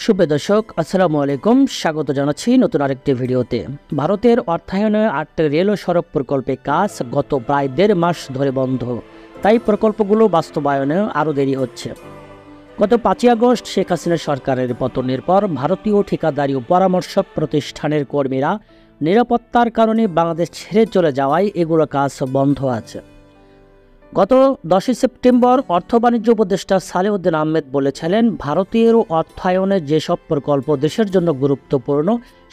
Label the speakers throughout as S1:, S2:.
S1: সুপ্রিয় দর্শক, আসসালামু আলাইকুম। স্বাগত জানাচ্ছি নতুন আরেকটি ভিডিওতে। ভারতের অর্থায়নে 8টি রেল ও সড়ক প্রকল্পে কাজ গত প্রায় 1.5 মাস ধরে বন্ধ, তাই প্রকল্পগুলো বাস্তবায়নে আরও দেরি হচ্ছে। গত 5ই আগস্ট শেখ হাসিনা সরকারের পতনের পর ভারতীয় ঠিকাদারি ও পরামর্শক প্রতিষ্ঠানের কর্মীরা নিরাপত্তার কারণে বাংলাদেশ ছেড়ে চলে যাওয়ায় এগুলো কাজ বন্ধ আছে। গত 10 সেপ্টেম্বর অর্থ বাণিজ্য উপদেষ্টা সালেউদ্দিন আহমেদ বলেছিলেন, ভারতীয় অর্থায়নে যেসব প্রকল্প দেশের জন্য গুরুত্বপূর্ণ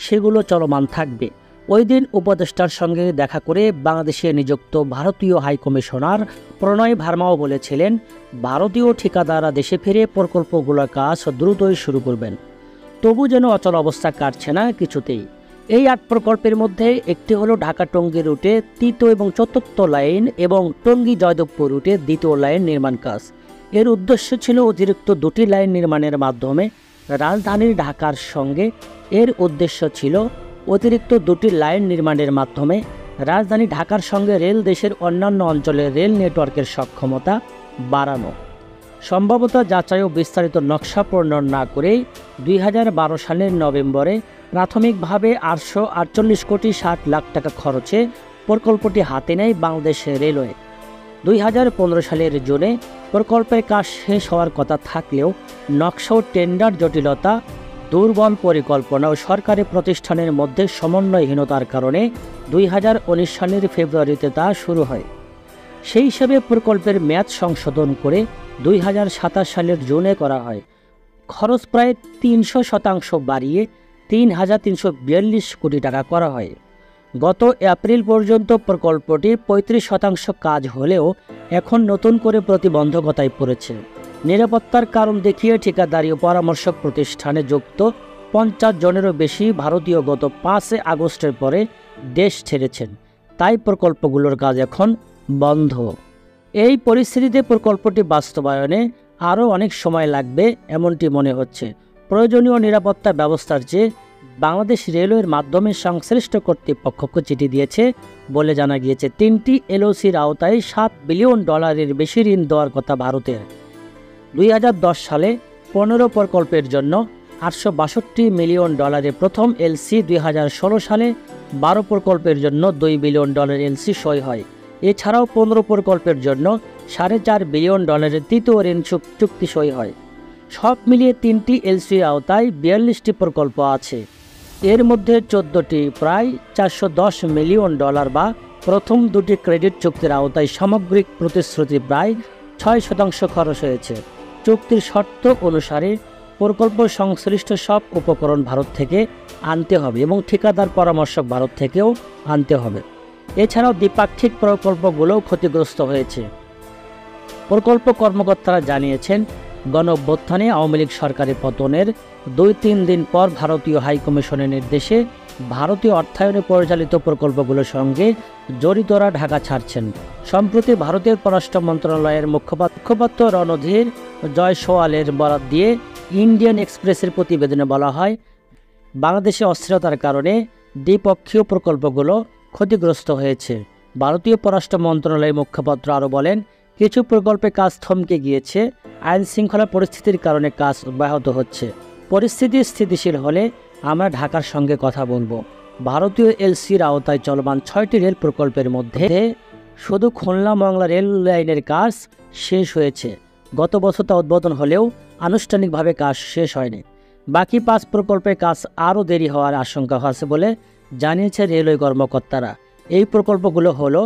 S1: সেগুলো চলমান থাকবে। ওই দিন উপদেষ্টার সঙ্গে দেখা করে বাংলাদেশে নিযুক্ত ভারতীয় হাইকমিশনার প্রণয় ভার্মাও বলেছিলেন, ভারতীয় ঠিকাদাররা দেশে ফিরে প্রকল্পগুলোর কাজ দ্রুতই শুরু করবেন। তবু যেন অচল অবস্থা কাটছে না কিছুতেই। এই 8 প্রকল্পের মধ্যে একটি হলো ঢাকা টঙ্গী রুটে 3য় এবং 4র্থ লাইন এবং টঙ্গী জয়দেবপুর রুটে 2য় লাইন নির্মাণ কাজ। এর উদ্দেশ্য ছিল অতিরিক্ত 2টি লাইন নির্মাণের মাধ্যমে রাজধানীর ঢাকার সঙ্গে রাজধানী ঢাকার সঙ্গে রেল দেশের অন্যান্য অঞ্চলের রেল নেটওয়ার্কের সক্ষমতা বাড়ানো। সম্ভবত যাচাই ও বিস্তারিত নকশা প্রণয়ন না করেই 2012 সালের নভেম্বরে প্রাথমিকভাবে 848 কোটি 60 লাখ টাকা খরচে প্রকল্পটি হাতে নেয় বাংলাদেশ রেলওয়ে। 2015 সালের জুনে প্রকল্পের কাজ শেষ হওয়ার কথা থাকলেও নকশা ও টেন্ডার জটিলতা, দুর্বল পরিকল্পনা ও সরকারি প্রতিষ্ঠানের মধ্যে সমন্বয়হীনতার কারণে 2019 সালের ফেব্রুয়ারিতে তা শুরু হয়। সেই হিসাবে প্রকল্পের মেয়াদ সংশোধন করে 2027 সালের জুনে করা হয়। খরচ প্রায় 300% বাড়িয়ে 3,342 কোটি টাকা করা হয়। গত এপ্রিল পর্যন্ত প্রকল্পটি 35% কাজ হলেও এখন নতুন করে প্রতিবন্ধকতায় পড়েছে। নিরাপত্তার কারণ দেখিয়ে ঠিকাদারি ও পরামর্শক প্রতিষ্ঠানে যুক্ত 50 জনেরও বেশি ভারতীয় গত 5 আগস্টের পরে দেশ ছেড়েছেন, তাই প্রকল্পগুলোর কাজ এখন বন্ধ। এই পরিস্থিতিতে প্রকল্পটি বাস্তবায়নে আরও অনেক সময় লাগবে এমনটি মনে হচ্ছে। প্রয়োজনীয় নিরাপত্তা ব্যবস্থার চেয়ে বাংলাদেশ রেলওয়ের মাধ্যমে সংশ্লিষ্ট কর্তৃপক্ষকে চিঠি দিয়েছে বলে জানা গিয়েছে। 3টি এলওসির আওতায় $7 বিলিয়ন বেশি ঋণ দেওয়ার কথা ভারতের। 2010 সালে 15 প্রকল্পের জন্য $862 মিলিয়ন প্রথম এলসি, 2016 সালে 12 প্রকল্পের জন্য $2 বিলিয়ন এলসি সই হয়। এছাড়াও 15 প্রকল্পের জন্য $4.5 বিলিয়ন তৃতীয় ঋণ চুক্তি সই হয়। সব মিলিয়ে 3টি এলসির আওতায় 42টি প্রকল্প আছে। এর মধ্যে 14টি প্রায় $410 মিলিয়ন বা প্রথম 2টি ক্রেডিট চুক্তির আওতায় সামগ্রিক প্রতিশ্রুতি প্রায় 6% খরচ হয়েছে। চুক্তির শর্ত অনুসারে প্রকল্প সংশ্লিষ্ট সব উপকরণ ভারত থেকে আনতে হবে এবং ঠিকাদার পরামর্শক ভারত থেকেও আনতে হবে। এছাড়াও দ্বিপাক্ষিক প্রকল্পগুলোও ক্ষতিগ্রস্ত হয়েছে। প্রকল্প কর্মকর্তারা জানিয়েছেন, গণঅভ্যুত্থানে আওয়ামী লীগ সরকারের পতনের 2-3 দিন পর ভারতীয় হাইকমিশনের নির্দেশে ভারতীয় অর্থায়নে পরিচালিত প্রকল্পগুলোর সঙ্গে জড়িতরা ঢাকা ছাড়ছেন। সম্প্রতি ভারতের পররাষ্ট্র মন্ত্রণালয়ের মুখপাত্র রণধীর জয়সওয়ালের বরাত দিয়ে ইন্ডিয়ান এক্সপ্রেসের প্রতিবেদনে বলা হয়, বাংলাদেশে অস্থিরতার কারণে দ্বিপক্ষীয় প্রকল্পগুলো ক্ষতিগ্রস্ত হয়েছে। ভারতীয় পররাষ্ট্র মন্ত্রণালয়ের মুখপাত্র আরও বলেন, কিছু প্রকল্পে কাজ থমকে গিয়েছে, আইন শৃঙ্খলা পরিস্থিতির কারণে কাজ ব্যাহত হচ্ছে। পরিস্থিতি স্থিতিশীল হলে আমরা ঢাকার সঙ্গে কথা বলবো। ভারতীয় এলসির আওতায় চলমান 6টি রেল প্রকল্পের মধ্যে শুধু খুলনা মংলা রেল লাইনের কাজ শেষ হয়েছে। গত বছর তা উদ্বোধন হলেও আনুষ্ঠানিকভাবে কাজ শেষ হয়নি। বাকি 5 প্রকল্পের কাজ আরও দেরি হওয়ার আশঙ্কা আছে বলে জানিয়েছে রেলওয়ে কর্মকর্তারা। এই প্রকল্পগুলো হলো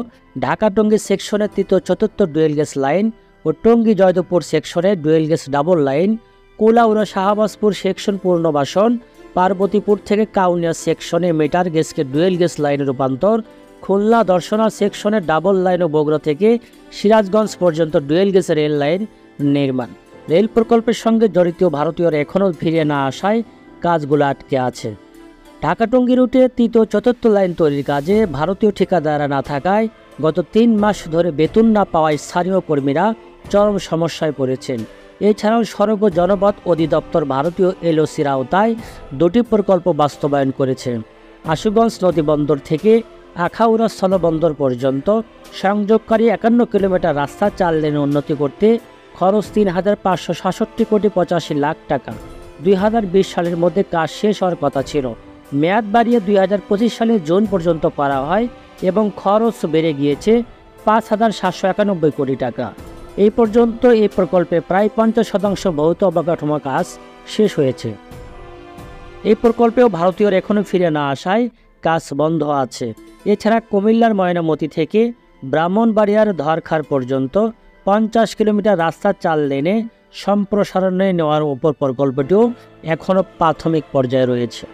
S1: ঢাকা টঙ্গী সেকশনের 3য় 4র্থ ডুয়েল গেজ লাইন ও টঙ্গী জয়দেবপুর সেকশনের dual gauge double line, Kulaura Shahbazpur section পুনর্বাসন, পার্বতীপুর থেকে কাউনিয়া সেকশনে মিটার গেজকে ডুয়েল গেজ লাইনে রূপান্তর, খুলনা দর্শনা সেকশনের ডাবল লাইন ও বগুড়া থেকে সিরাজগঞ্জ পর্যন্ত ডুয়েল গেজ রেল লাইন নির্মাণ। রেল প্রকল্পের সঙ্গে জড়িত ভারতীয়রা এখনও ফিরে না আসায় কাজগুলো আটকে আছে। ঢাকা টঙ্গী রুটে 3য় 4র্থ লাইন তৈরির কাজে ভারতীয় ঠিকাদাররা না থাকায় গত 3 মাস ধরে বেতন না পাওয়ায় স্থানীয় কর্মীরা চরম সমস্যায় পড়েছেন। এছাড়াও সড়ক ও জনপথ অধিদপ্তর ভারতীয় এলওসির আওতায় 2টি প্রকল্প বাস্তবায়ন করেছে। আশুগঞ্জ নদীবন্দর থেকে আখাউড়া স্থলবন্দর পর্যন্ত সংযোগকারী 51 কিলোমিটার রাস্তা 4 লেনে উন্নতি করতে খরচ 3,567 কোটি 85 লাখ টাকা। 2020 সালের মধ্যে কাজ শেষ হওয়ার কথা ছিল। মেয়াদ বাড়িয়ে 2025 সালের জুন পর্যন্ত করা হয় এবং খরচ বেড়ে গিয়েছে 5,791 কোটি টাকা। এই পর্যন্ত এই প্রকল্পে প্রায় 50% ভৌত অবকাঠামো কাজ শেষ হয়েছে। এই প্রকল্পেও ভারতীয়র এখনও ফিরে না আসায় কাজ বন্ধ আছে। এছাড়া কুমিল্লার ময়নামতি থেকে ব্রাহ্মণবাড়িয়ার ধরখার পর্যন্ত 50 কিলোমিটার রাস্তা 4 লেনে সম্প্রসারণে নেওয়ার উপর প্রকল্পটিও এখনও প্রাথমিক পর্যায়ে রয়েছে।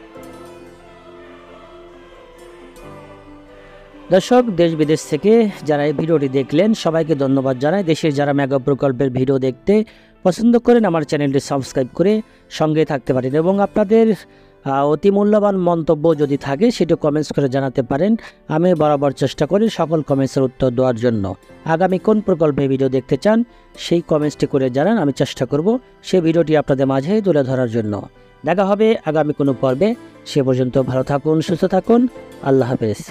S1: দর্শক, দেশ বিদেশ থেকে যারা এই ভিডিওটি দেখলেন সবাইকে ধন্যবাদ জানাই। দেশের যারা মেগা প্রকল্পের ভিডিও দেখতে পছন্দ করেন আমার চ্যানেলটি সাবস্ক্রাইব করে সঙ্গে থাকতে পারেন এবং আপনাদের অতি মূল্যবান মন্তব্য যদি থাকে সেটা কমেন্টস করে জানাতে পারেন। আমি বরাবর চেষ্টা করি সকল কমেন্টসের উত্তর দেওয়ার জন্য। আগামী কোন প্রকল্পে ভিডিও দেখতে চান সেই কমেন্টসটি করে জানান, আমি চেষ্টা করব সেই ভিডিওটি আপনাদের মাঝে তুলে ধরার জন্য। দেখা হবে আগামী কোনো পর্বে। সে পর্যন্ত ভালো থাকুন, সুস্থ থাকুন। আল্লাহ হাফেজ।